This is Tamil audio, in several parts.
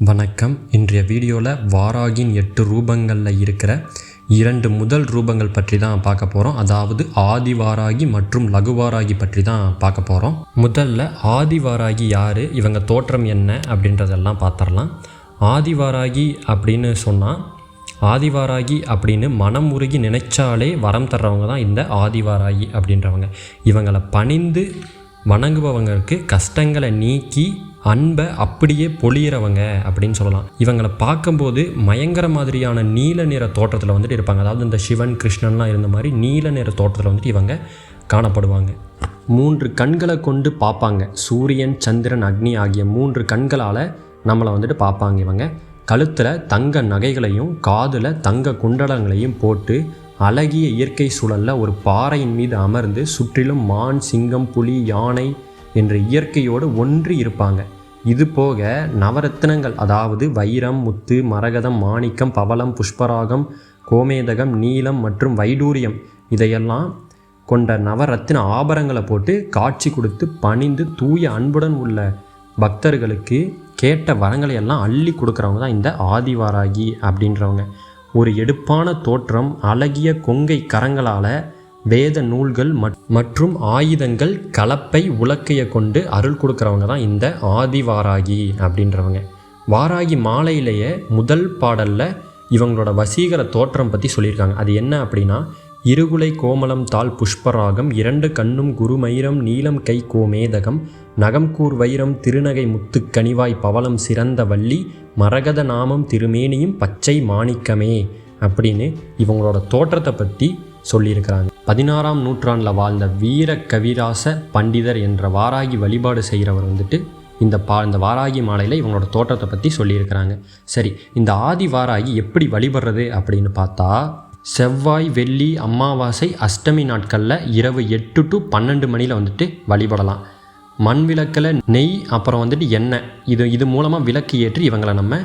வணக்கம். இன்றைய வீடியோவில் வாராகியின் 8 ரூபங்களில் இருக்கிற 2 முதல் ரூபங்கள் பற்றி தான் பார்க்க போகிறோம். அதாவது ஆதிவாராகி மற்றும் லகுவாராகி பற்றி தான் பார்க்க போகிறோம். முதல்ல ஆதிவாராகி யார், இவங்க தோற்றம் என்ன அப்படின்றதெல்லாம் பார்த்துடலாம். ஆதிவாராகி அப்படின்னு சொன்னால், ஆதிவாராகி அப்படின்னு மனம் உருகி நினைச்சாலே வரம் தர்றவங்க தான் இந்த ஆதிவாராகி அப்படின்றவங்க. இவங்களை பணிந்து வணங்குபவங்களுக்கு கஷ்டங்களை நீக்கி அன்பை அப்படியே பொழியிறவங்க அப்படின்னு சொல்லலாம். இவங்களை பார்க்கும்போது பயங்கர மாதிரியான நீல நிற தோற்றத்தில் வந்துட்டு இருப்பாங்க. அதாவது இந்த சிவன் கிருஷ்ணன்லாம் இருந்த மாதிரி நீல நிற தோற்றத்தில் வந்துட்டு இவங்க காணப்படுவாங்க. 3 கண்களை கொண்டு பார்ப்பாங்க. சூரியன், சந்திரன், அக்னி ஆகிய 3 கண்களால் நம்மளை வந்துட்டு பார்ப்பாங்க. இவங்க கழுத்தில் தங்க நகைகளையும் காதில் தங்க குண்டலங்களையும் போட்டு அழகிய இயற்கை சூழலில் ஒரு பாறையின் மீது அமர்ந்து சுற்றிலும் மான், சிங்கம், புலி, யானை என்ற இயற்கையோடு ஒன்றி இருப்பாங்க. இது போக நவரத்தினங்கள், அதாவது வைரம், முத்து, மரகதம், மாணிக்கம், பவளம், புஷ்பராகம், கோமேதகம், நீலம் மற்றும் வைடூரியம் இதையெல்லாம் கொண்ட நவரத்தின ஆபரணங்களை போட்டு காட்சி கொடுத்து பணிந்து தூய அன்புடன் உள்ள பக்தர்களுக்கு கேட்ட வரங்களை எல்லாம் அள்ளி கொடுக்குறவங்க தான் இந்த ஆதிவாராகி அப்படின்றவங்க. ஒரு எடுப்பான தோற்றம், அழகிய கொங்கை கரங்களால் வேத நூல்கள் மற்றும் ஆயுதங்கள், கலப்பை, உலக்கையை கொண்டு அருள் கொடுக்குறவங்க தான் இந்த ஆதிவாராகி அப்படின்றவங்க. வாராகி மாலையிலேயே முதல் பாடலில் இவங்களோட வசீகர தோற்றம் பற்றி சொல்லியிருக்காங்க. அது என்ன அப்படின்னா, இருகுலை கோமலம் தாள் புஷ்பராகம், 2 கண்ணும் குருமயிரம், நீலம் கை கோமேதகம், நகம்கூர் வைரம், திருநகை முத்து கனிவாய், பவளம் சிறந்த வள்ளி, மரகத நாமம் திருமேனியும் பச்சை மாணிக்கமே அப்படின்னு இவங்களோட தோற்றத்தை பற்றி சொல்லியிருக்கிறாங்க. 16ஆம் நூற்றாண்டில் வாழ்ந்த வீர கவிராச பண்டிதர் என்ற வாராகி வழிபாடு செய்கிறவர் வந்துட்டு இந்த வாராகி மாலையில் இவங்களோட தோற்றத்தை பற்றி சொல்லியிருக்கிறாங்க. சரி, இந்த ஆதி வாராகி எப்படி வழிபடுறது அப்படின்னு பார்த்தா, செவ்வாய், வெள்ளி, அமாவாசை, அஷ்டமி நாட்களில் இரவு 8 to 12 மணியில் வந்துட்டு வழிபடலாம். மண் விளக்கில் நெய் அப்புறம் வந்துட்டு எண்ணெய் இது மூலமாக விளக்கு ஏற்றி இவங்களை நம்ம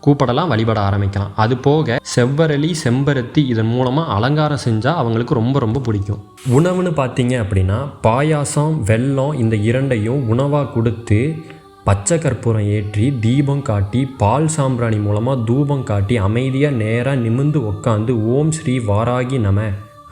கூப்பிடலாம், வழிபட ஆரம்பிக்கலாம். அது போக செவ்வரளி, செம்பருத்தி இதன் மூலமாக அலங்காரம் செஞ்சால் அவங்களுக்கு ரொம்ப ரொம்ப பிடிக்கும். உணவுன்னு பார்த்தீங்க அப்படின்னா, பாயாசம், வெல்லம் இந்த 2ஐயும் உணவாக கொடுத்து பச்சை கற்பூரம் ஏற்றி தீபம் காட்டி பால் சாம்பிராணி மூலமாக தூபம் காட்டி அமைதியாக நேராக நிமிர்ந்து உட்காந்து ஓம் ஸ்ரீ வாராகி நம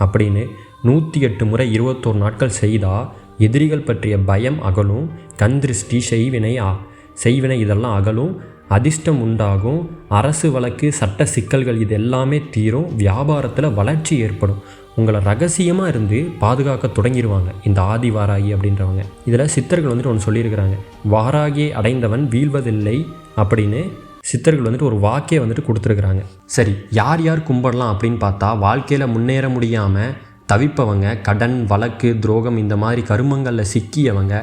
அப்படின்னு 108 முறை 21 நாட்கள் செய்தால் எதிரிகள் பற்றிய பயம் அகலும், கண் திருஷ்டி, செய்வினை இதெல்லாம் அகலும், அதிர்ஷ்டம் உண்டாகும், அரசு வழக்கு, சட்ட சிக்கல்கள் இது எல்லாமே தீரும், வியாபாரத்தில் வளர்ச்சி ஏற்படும். உங்களை ரகசியமாக இருந்து பாதுகாக்க தொடங்கிடுவாங்க இந்த ஆதிவாராகி அப்படின்றவங்க. இதில் சித்தர்கள் வந்துட்டு ஒன்று சொல்லியிருக்கிறாங்க, வாராகியை அடைந்தவன் வீழ்வதில்லை அப்படின்னு சித்தர்கள் வந்துட்டு ஒரு வாக்கே வந்துட்டு கொடுத்துருக்குறாங்க. சரி, யார் யார் கும்பிடலாம் அப்படின்னு பார்த்தா, வாழ்க்கையில் முன்னேற முடியாமல் தவிப்பவங்க, கடன், வழக்கு, துரோகம் இந்த மாதிரி கருமங்களில் சிக்கியவங்க,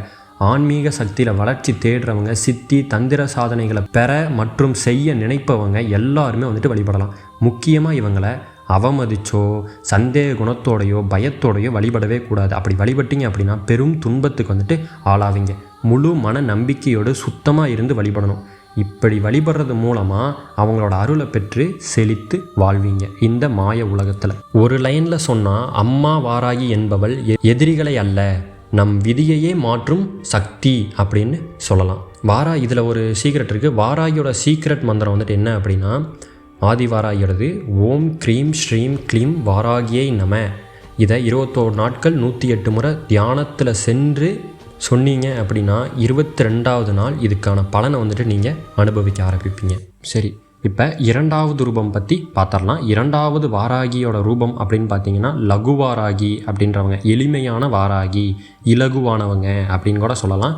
ஆன்மீக சக்தியில் வளர்ச்சி தேடுறவங்க, சித்தி தந்திர சாதனைகளை பெற மற்றும் செய்ய நினைப்பவங்க எல்லாருமே வந்துட்டு வழிபடலாம். முக்கியமாக இவங்களை அவமதிச்சோ சந்தேக குணத்தோடையோ பயத்தோடையோ வழிபடவே கூடாது. அப்படி வழிபட்டீங்க அப்படின்னா பெரும் துன்பத்துக்கு வந்துட்டு ஆளாவீங்க. முழு மன நம்பிக்கையோடு சுத்தமாக இருந்து வழிபடணும். இப்படி வழிபடுறது மூலமாக அவங்களோட அருளை பெற்று செழித்து வாழ்வீங்க இந்த மாய உலகத்தில். ஒரு லைனில் சொன்னால், அம்மா வாராகி என்பவள் எதிரிகளை அல்ல, நம் விதியையே மாற்றும் சக்தி அப்படின்னு சொல்லலாம். இதில் ஒரு சீக்ரெட் இருக்குது. வாராகியோட சீக்ரெட் மந்திரம் வந்துட்டு என்ன அப்படின்னா, ஆதிவாராகியோடது ஓம் க்ரீம் ஸ்ரீம் க்ளீம் வாராகியை நம. இதை 21 நாட்கள் 108 முறை தியானத்தில் சென்று சொன்னீங்க அப்படின்னா 22வது நாள் இதுக்கான பலனை வந்துட்டு நீங்கள் அனுபவிக்க ஆரம்பிப்பீங்க. சரி, இப்போ 2வது ரூபம் பற்றி பார்த்துடலாம். 2வது வாராகியோட ரூபம் அப்படின்னு பார்த்தீங்கன்னா, லகுவாராகி அப்படின்றவங்க, எளிமையான வாராகி, இலகுவானவங்க அப்படின்னு கூட சொல்லலாம்.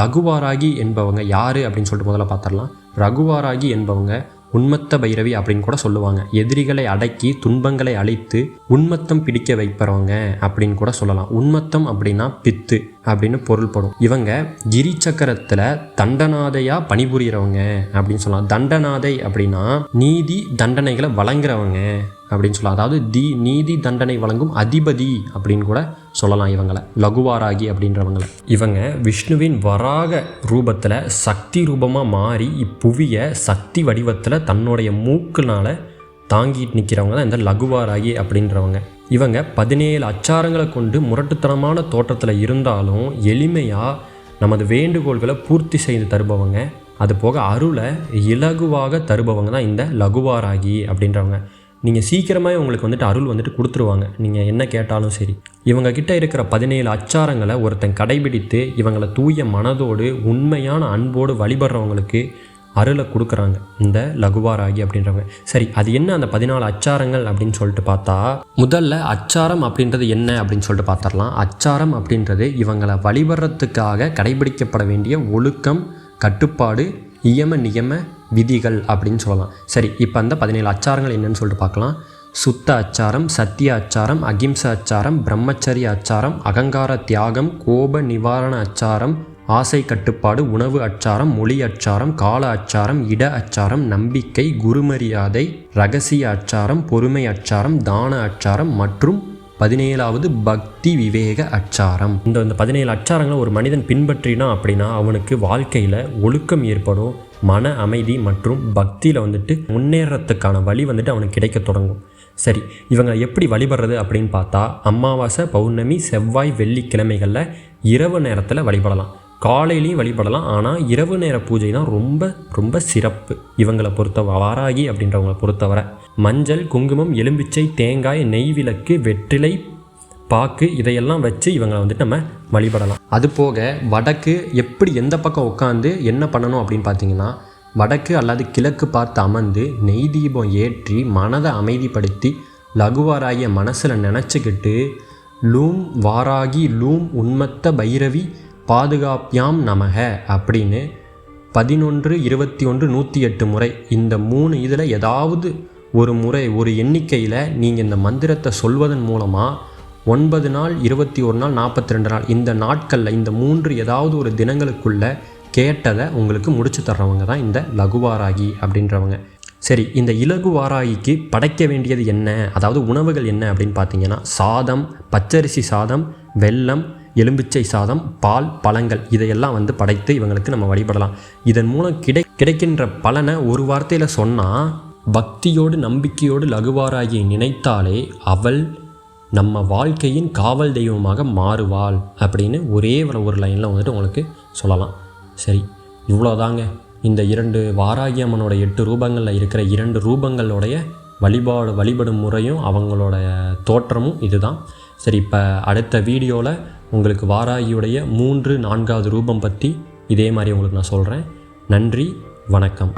லகுவாராகி என்பவங்க யார் அப்படின்னு சொல்லிட்டு முதல்ல பார்த்துடலாம். ரகுவாராகி என்பவங்க உன்மத்த பைரவி அப்படின்னு கூட சொல்லுவாங்க. எதிரிகளை அடக்கி துன்பங்களை அழித்து உன்மத்தம் பிடிக்க வைப்பறவங்க அப்படின்னு கூட சொல்லலாம். உன்மத்தம் அப்படின்னா பித்து அப்படின்னு பொருள்படும். இவங்க கிரி சக்கரத்தில் தண்டநாதையாக பணிபுரியறவங்க அப்படின்னு சொல்லலாம். தண்டநாதை அப்படின்னா நீதி தண்டனைகளை வழங்குறவங்க அப்படின்னு சொல்லலாம். அதாவது நீதி தண்டனை வழங்கும் அதிபதி அப்படின்னு கூட சொல்லலாம் இவங்களை, லகுவாராகி அப்படின்றவங்களை. இவங்க விஷ்ணுவின் வராக ரூபத்தில் சக்தி ரூபமாக மாறி இப்புவியை சக்தி வடிவத்தில் தன்னுடைய மூக்குனால தாங்கிட்டு நிற்கிறவங்க தான் இந்த லகுவாராகி அப்படின்றவங்க. இவங்க 17 அச்சாரங்களை கொண்டு முரட்டுத்தனமான தோற்றத்தில் இருந்தாலும் எளிமையாக நமது வேண்டுகோள்களை பூர்த்தி செய்து தருபவங்க. அது போக அருளை இலகுவாக தருபவங்க தான் இந்த லகுவாராகி அப்படின்றவங்க. நீங்கள் சீக்கிரமாக உங்களுக்கு வந்துட்டு அருள் வந்துட்டு கொடுத்துருவாங்க, நீங்கள் என்ன கேட்டாலும் சரி. இவங்கக்கிட்ட இருக்கிற 17 அச்சாரங்களை ஒருத்தன் கடைபிடித்து இவங்களை தூய மனதோடு உண்மையான அன்போடு வழிபடுறவங்களுக்கு அருளை கொடுக்குறாங்க இந்த லகுவாராகி அப்படின்றவங்க. சரி, அது என்ன அந்த 14 அச்சாரங்கள் அப்படின்னு சொல்லிட்டு பார்த்தா, முதல்ல அச்சாரம் அப்படின்றது என்ன அப்படின்னு சொல்லிட்டு பார்த்துடலாம். அச்சாரம் அப்படின்றது இவங்களை வழிபடுறதுக்காக கடைபிடிக்கப்பட வேண்டிய ஒழுக்கம், கட்டுப்பாடு, நியம விதிகள் அப்படின்னு சொல்லலாம். சரி, இப்போ அந்த 17 அச்சாரங்கள் என்னன்னு சொல்லிட்டு பார்க்கலாம். சுத்த அச்சாரம், சத்திய அச்சாரம், அகிம்சை அச்சாரம், பிரம்மச்சரிய அச்சாரம், அகங்கார தியாகம், கோப நிவாரண அச்சாரம், ஆசை கட்டுப்பாடு, உணவு அச்சாரம், மொழி அச்சாரம், கால அச்சாரம், இட அச்சாரம், நம்பிக்கை, குருமரியாதை, இரகசிய அச்சாரம், பொறுமை அச்சாரம், தான அச்சாரம் மற்றும் 17வது பக்தி விவேக அச்சாரம். இந்த 17 அச்சாரங்களை ஒரு மனிதன் பின்பற்றினா அப்படின்னா அவனுக்கு வாழ்க்கையில் ஒழுக்கம் ஏற்படும், மன அமைதி மற்றும் பக்தியில் வந்துட்டு முன்னேறத்துக்கான வழி வந்துட்டு அவனுக்கு கிடைக்க தொடங்கும். சரி, இவங்களை எப்படி வழிபடுறது அப்படின்னு பார்த்தா, அமாவாசை, பௌர்ணமி, செவ்வாய், வெள்ளிக்கிழமைகளில் இரவு நேரத்தில் வழிபடலாம். காலையிலையும் வழிபடலாம், ஆனால் இரவு நேர பூஜை தான் ரொம்ப ரொம்ப சிறப்பு இவங்களை வாராகி அப்படின்றவங்களை பொறுத்தவரை. மஞ்சள், குங்குமம், எலும்பிச்சை, தேங்காய், நெய் விளக்கு, வெற்றிலை பாக்கு இதையெல்லாம் வச்சு இவங்களை வந்துட்டு நம்ம வழிபடலாம். அது போக வடக்கு எப்படி எந்த பக்கம் உட்காந்து என்ன பண்ணணும் அப்படின்னு பார்த்தீங்கன்னா, வடக்கு அல்லது கிழக்கு பார்த்து அமர்ந்து நெய் தீபம் ஏற்றி மனதை அமைதிப்படுத்தி லகுவாராகிய மனசில் நினச்சிக்கிட்டு லூம் வாராகி லூம் உன்மத்த பைரவி பாதுகாப்பியாம் நமக அப்படின்னு 11, 21, 108 முறை இந்த 3 இதில் ஏதாவது ஒரு முறை ஒரு எண்ணிக்கையில் நீங்கள் இந்த மந்திரத்தை சொல்வதன் மூலமாக 9 நாள், 21 நாள், 42 நாள் இந்த நாட்களில் இந்த 3 ஏதாவது ஒரு தினங்களுக்குள்ளே கேட்டதை உங்களுக்கு முடிச்சு தர்றவங்க தான் இந்த லகுவாராகி அப்படின்றவங்க. சரி, இந்த இலகுவாராகிக்கு படைக்க வேண்டியது என்ன, அதாவது உணவுகள் என்ன அப்படின்னு பார்த்தீங்கன்னா, சாதம், பச்சரிசி சாதம், வெல்லம், எலும்பிச்சை சாதம், பால், பழங்கள் இதையெல்லாம் வந்து படைத்து இவங்களுக்கு நம்ம வழிபடலாம். இதன் மூலம் கிடைக்கின்ற பலனை ஒரு வார்த்தையில் சொன்னால், பக்தியோடு நம்பிக்கையோடு லகுவாராகியை நினைத்தாலே அவள் நம்ம வாழ்க்கையின் காவல் தெய்வமாக மாறுவாள் அப்படின்னு ஒரே ஒரு லைனில் வந்துட்டு உங்களுக்கு சொல்லலாம். சரி, இவ்வளோதாங்க இந்த 2 வாராகி அம்மனோட 8 ரூபங்களில் இருக்கிற 2 ரூபங்களுடைய வழிபடும் முறையும் அவங்களோட தோற்றமும் இதுதான். சரி, இப்போ அடுத்த வீடியோவில் உங்களுக்கு வாராகியுடைய 3, 4வது ரூபம் பற்றி இதே மாதிரி உங்களுக்கு நான் சொல்கிறேன். நன்றி, வணக்கம்.